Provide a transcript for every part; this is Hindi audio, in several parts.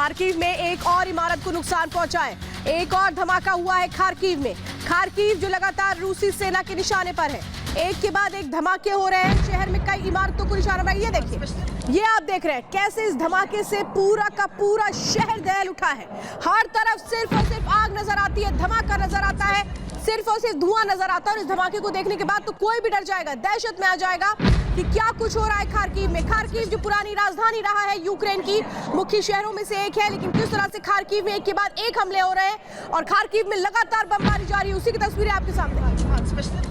खार्किव में एक और इमारत को नुकसान पहुंचा है। एक और धमाका हुआ है खार्किव में। खार्किव जो लगातार रूसी सेना के निशाने पर है। एक के बाद एक धमाके हो रहे हैं। शहर में कई इमारतों को निशाना बना। ये देखिए, ये आप देख रहे हैं कैसे इस धमाके से पूरा का पूरा शहर दहल उठा है। हर तरफ सिर्फ और सिर्फ आग नजर आती है, धमाका नजर आता है, सिर्फ और सिर्फ धुआं नजर आता है। और इस धमाके को देखने के बाद तो कोई भी डर जाएगा, दहशत में आ जाएगा कि क्या कुछ हो रहा है खार्किव में। खार्किव जो पुरानी राजधानी रहा है यूक्रेन की, मुख्य शहरों में से एक है, लेकिन किस तरह से खार्किव में एक के बाद एक हमले हो रहे हैं और खार्किव में लगातार बमबारी जारी है। उसी की तस्वीरें आपके सामने।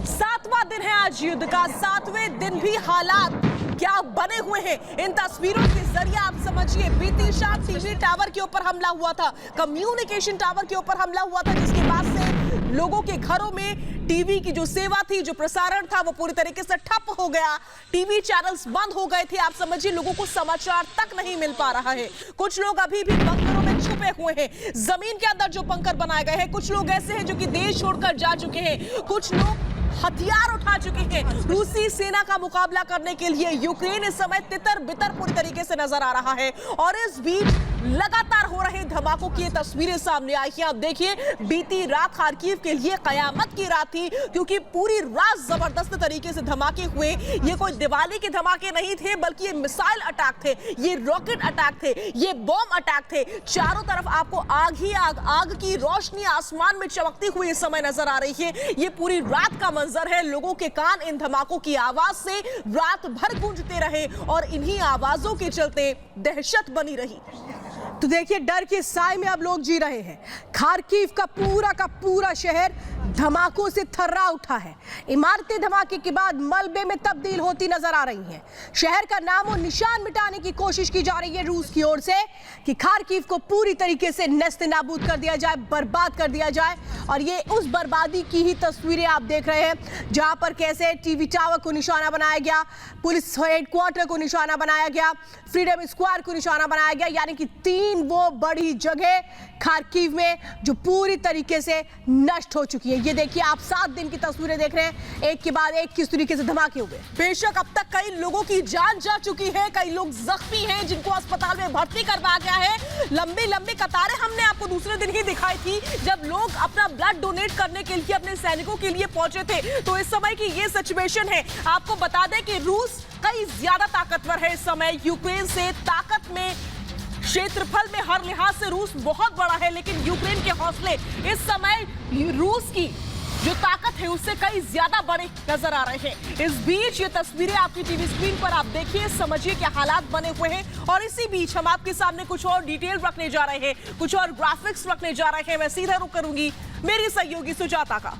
7वां दिन है आज युद्ध का। 7वें दिन भी हालात क्या बने हुए हैं, इन तस्वीरों के जरिए आप समझिए। बीती शाम टीवी टावर के ऊपर हमला हुआ था, कम्युनिकेशन टावर के ऊपर हमला हुआ था, जिसके बाद से लोगों के घरों में टीवी की जो सेवा थी, जो प्रसारण था, वो पूरी तरीके से ठप हो गया। टीवी चैनल्स बंद हो गए थे। आप समझिए, लोगों को समाचार तक नहीं मिल पा रहा है। कुछ लोग अभी भी बंकरों में छुपे हुए हैं, जमीन के अंदर जो बंकर बनाए गए हैं। कुछ लोग ऐसे हैं जो कि देश छोड़कर जा चुके हैं। कुछ लोग हथियार उठा चुके हैं रूसी सेना का मुकाबला करने के लिए। यूक्रेन इस समय तितर बितर पूरी तरीके से नजर आ रहा है और इस बीच लगातार हो रहे धमाकों की तस्वीरें सामने आई हैं। आप देखिए, बीती रात खार्किव के लिए कयामत की रात थी, क्योंकि पूरी रात जबरदस्त तरीके से धमाके हुए। ये कोई दिवाली के धमाके नहीं थे, बल्कि ये मिसाइल अटैक थे, ये रॉकेट अटैक थे, ये बॉम्ब अटैक थे। चारों तरफ आपको आग ही आग, आग की रोशनी आसमान में चमकती हुई इस समय नजर आ रही है। ये पूरी रात का मंजर है। लोगों के कान इन धमाकों की आवाज से रात भर गूंजते रहे और इन्हीं आवाजों के चलते दहशत बनी रही। तो देखिए, डर के साए में अब लोग जी रहे हैं। खार्किव का पूरा शहर धमाकों से थर्रा उठा है। इमारतें धमाके के बाद मलबे में तब्दील होती नजर आ रही हैं। शहर का नाम और निशान मिटाने की कोशिश की जा रही है रूस की ओर से कि खार्किव को पूरी तरीके से नेस्त नाबूद कर दिया जाए, बर्बाद कर दिया जाए। और ये उस बर्बादी की ही तस्वीरें आप देख रहे हैं, जहां पर कैसे टीवी टावर को निशाना बनाया गया, पुलिस हेडक्वार्टर को निशाना बनाया गया, फ्रीडम स्क्वायर को निशाना बनाया गया। यानी कि 3 वो बड़ी जगह खार्किव में जो पूरी तरीके से नष्ट हो चुकी है। ये देखिए, आप 7 दिन की तस्वीरें देख रहे हैं, एक के बाद एक किस तरीके से धमाके हुए। बेशक अब तक कई लोगों की जान जा चुकी है, कई लोग जख्मी हैं जिनको अस्पताल में भर्ती करवाया गया है। लंबी लंबी कतारें हमने आपको दूसरे दिन ही दिखाई थी, जब लोग अपना ब्लड डोनेट करने के लिए अपने सैनिकों के लिए पहुंचे थे। तो इस समय की ये सिचुएशन है। आपको बता दें कि रूस कई ज्यादा ताकतवर है इस समय यूक्रेन से। ताकत में, क्षेत्रफल में, हर लिहाज से रूस बहुत बड़ा है, लेकिन यूक्रेन के हौसले इस समय रूस की जो ताकत है उससे कई ज्यादा बड़े नजर आ रहे हैं। इस बीच ये तस्वीरें आपकी टीवी स्क्रीन पर आप देखिए, समझिए क्या हालात बने हुए हैं। और इसी बीच हम आपके सामने कुछ और डिटेल रखने जा रहे हैं, कुछ और ग्राफिक्स रखने जा रहे हैं। मैं सीधा रुख करूंगी मेरी सहयोगी सुजाता का।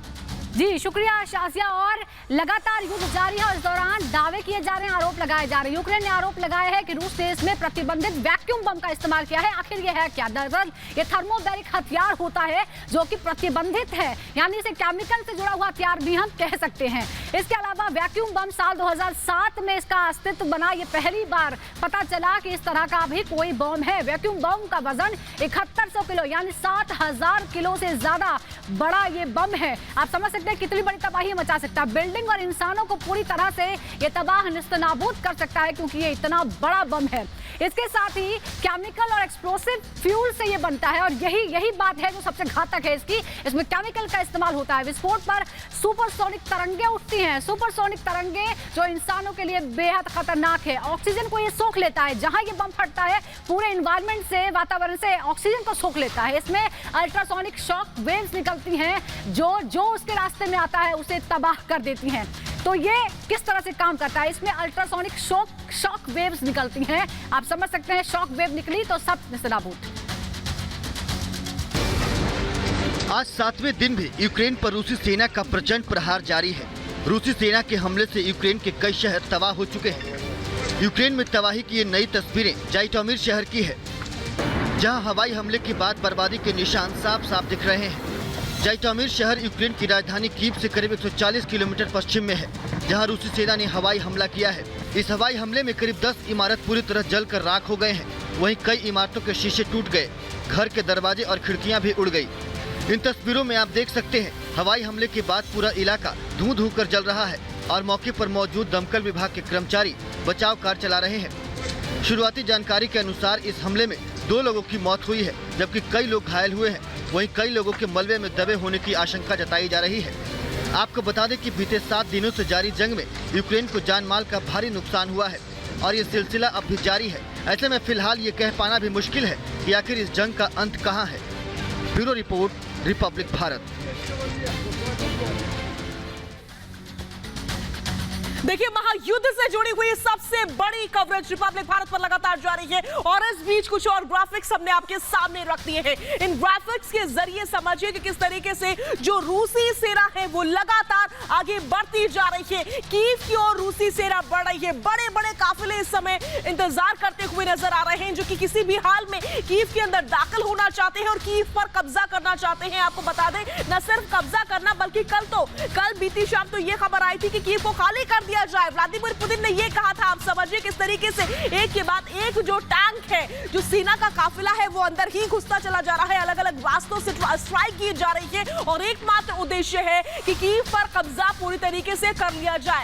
जी शुक्रिया शाजिया। और लगातार युद्ध जारी है और इस दौरान दावे किए जा रहे हैं, आरोप लगाए जा रहे हैं। यूक्रेन ने आरोप लगाया है कि रूस ने इसमें प्रतिबंधित वैक्यूम बम का इस्तेमाल किया है। आखिर ये है क्या? दरअसल ये थर्मोबैरिक हथियार होता है जो कि प्रतिबंधित है, यानी इसे केमिकल से जुड़ा हुआ हथियार भी हम कह सकते हैं। इसके अलावा वैक्यूम बम साल 2007 में इसका अस्तित्व बना। ये पहली बार पता चला कि इस तरह का भी कोई बम है। वैक्यूम बम का वजन 7100 किलो यानी 7000 किलो से ज्यादा बड़ा ये बम है। आप समझ सकते हैं कितनी बड़ी तबाही मचा सकता है। बिल्डिंग और इंसानों को पूरी तरह से ये तबाह निस्तनाबूद कर सकता है, क्योंकि ये इतना बड़ा बम है। इसके साथ ही केमिकल और एक्सप्लोसिव फ्यूल से ये बनता है और यही बात है जो सबसे घातक है इसकी। इसमें केमिकल का इस्तेमाल होता है। विस्फोट पर सुपरसोनिक तरंगे उठती हैं। सुपरसोनिक तरंगे जो इंसानों के लिए बेहद खतरनाक है। ऑक्सीजन को ये सोख लेता है। जहां ये बम फटता है पूरे इन्वायरमेंट से, वातावरण से ऑक्सीजन को सोख लेता है। इसमें अल्ट्रासोनिक शॉक वेव्स निकलती हैं जो उसके रास्ते में आता है उसे तबाह कर देती हैं। तो ये किस तरह से काम करता है? इसमें अल्ट्रासोनिक शॉक वेव्स निकलती हैं। आप समझ सकते हैं, शॉक वेव निकली तो सब निस्तनाबूद। आज 7वें दिन भी यूक्रेन पर रूसी सेना का प्रचंड प्रहार जारी है। रूसी सेना के हमले से यूक्रेन के कई शहर तबाह हो चुके हैं। यूक्रेन में तबाही की ये नई तस्वीरें जाइटोमिर शहर की है, जहां हवाई हमले के बाद बर्बादी के निशान साफ साफ दिख रहे हैं। जाइटोमिर शहर यूक्रेन की राजधानी कीव से करीब 140 किलोमीटर पश्चिम में है, जहां रूसी सेना ने हवाई हमला किया है। इस हवाई हमले में करीब 10 इमारत पूरी तरह जलकर राख हो गए हैं। वहीं कई इमारतों के शीशे टूट गए, घर के दरवाजे और खिड़कियां भी उड़ गई। इन तस्वीरों में आप देख सकते हैं, हवाई हमले के बाद पूरा इलाका धूं धूं कर जल रहा है और मौके पर मौजूद दमकल विभाग के कर्मचारी बचाव कार्य चला रहे हैं। शुरुआती जानकारी के अनुसार इस हमले में 2 लोगों की मौत हुई है, जबकि कई लोग घायल हुए हैं। वहीं कई लोगों के मलबे में दबे होने की आशंका जताई जा रही है। आपको बता दें कि बीते 7 दिनों से जारी जंग में यूक्रेन को जान माल का भारी नुकसान हुआ है और ये सिलसिला अब भी जारी है। ऐसे में फिलहाल ये कह पाना भी मुश्किल है कि आखिर इस जंग का अंत कहां है। Bureau report, Republic Bharat. देखिए, महायुद्ध से जुड़ी हुई सबसे बड़ी कवरेज रिपब्लिक भारत पर लगातार जारी है और इस बीच कुछ और ग्राफिक्स हमने आपके सामने रख दिए हैं। इन ग्राफिक्स के जरिए समझिए कि किस तरीके से जो रूसी सेना है वो लगातार आगे बढ़ती जा रही है। कीव की ओर रूसी सेना बढ़ रही है। बड़े बड़े काफिले इस समय इंतजार करते हुए नजर आ रहे हैं, जो कि किसी भी हाल में कीव के अंदर दाखिल होना चाहते हैं और कीव पर कब्जा करना चाहते हैं। आपको बता दें, न सिर्फ कब्जा करना बल्कि कल बीती शाम तो ये खबर आई थी कि कीव को खाली कर दिया जाए। व्लादिमीर पुतिन ने ये कहा था। आप समझिए किस तरीके से एक के बाद एक जो टैंक है, जो सेना का काफिला है, वो अंदर ही घुसता चला जा रहा है। अलग अलग रास्तों से स्ट्राइक की जा रही है और एकमात्र उद्देश्य है कि कीव पर कब्जा पूरी तरीके से कर लिया जाए।